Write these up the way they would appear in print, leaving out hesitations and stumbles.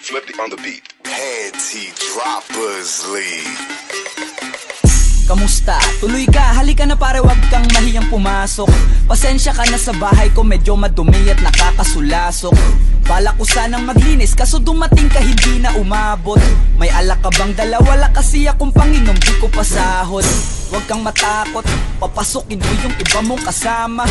Flippy on the beat. Panty Droppers League. Kamusta? Tuloy ka, halika na pare, wag kang mahiyang pumasok. Pasensya ka na sa bahay ko, medyo madumi at nakakasulasok. Bala ko sanang maglinis, kaso dumating ka hindi na umabot. May alak ka bang dala? Wala kasi akong panginom, di ko pasahod. Wag kang matakot, papasukin mo yung iba mong kasama.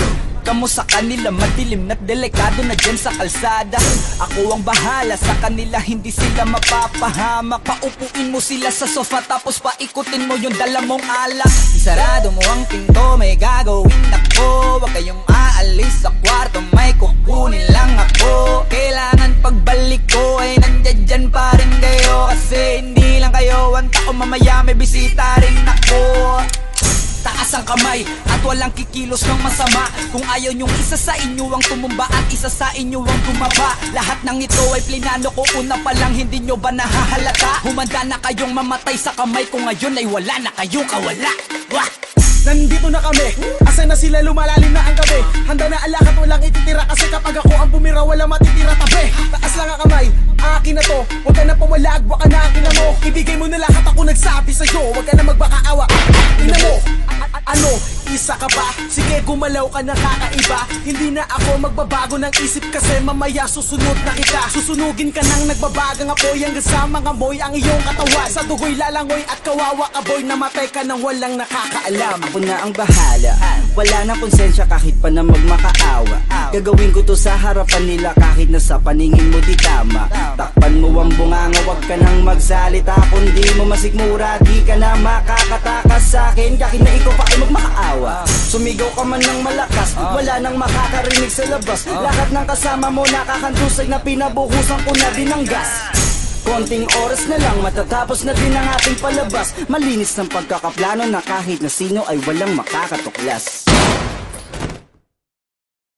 Kamo sa kanila, madilim na't delikado na dyan sa kalsada. Ako ang bahala sa kanila, hindi sila mapapahamak. Paupuin mo sila sa sofa, tapos paikutin mo yung dala mong alak. Isarado mo ang pinto, may gagawin ako. Huwag kayong aalis sa kwarto, may kukunin lang ako. Kailangan pagbalik ko ay nandyan dyan pa rin kayo. Kasi hindi lang kayo ang tao, mamaya may bisita rin ako. Taas ang kamay at walang kikilos ng masama. Kung ayaw nyong isa sa inyo ang tumumba at isa sa inyo ang tumaba. Lahat ng ito ay plinano ko, una pa lang, hindi nyo ba nahahalata? Humanda na kayong mamatay sa kamay ko, ngayon ay wala na kayong kawala. Wah! Nandito na kami, asa na sila, lumalalim na ang gabi. Handa na alak at walang ititira, kasi kapag ako ang bumira, wala matitira tabi. Taas lang ang kamay, akin na to. Huwag ka na pumalag, baka na akin na mo. Ibigay mo na lahat, ako nagsabi sa'yo. Huwag ka na magbakaawa, ina mo. Ano, isa ka ba? Sige, gumalaw ka na kakaiba. Hindi na ako magbabago ng isip, kasi mamaya susunod na kita. Susunugin ka nang nagbabagang apoy, hanggang sa mga boy ang iyong katawan. Sa dugoy lalangoy at kawawa ka boy, namatay ka nang walang nakakaalam. Ako na ang bahala, wala nang konsensya kahit pa na magmakaawa. Gagawin ko to sa harapan nila kahit na sa paningin mo di tama. Takpan mo ang bunganga, wag ka nang magsalita. Kung di mo masikmura, di ka na makakatakas sa akin. Kahit na ikaw pa ay magmakaawa. Sumigaw ka man ng malakas, wala nang makakarinig sa labas. Lahat ng kasama mo nakakantusay na pinabuhusan ko na din ng gas. Konting oras na lang, matatapos na din ang ating palabas. Malinis ng pagkakaplano na kahit na sino ay walang makakatuklas.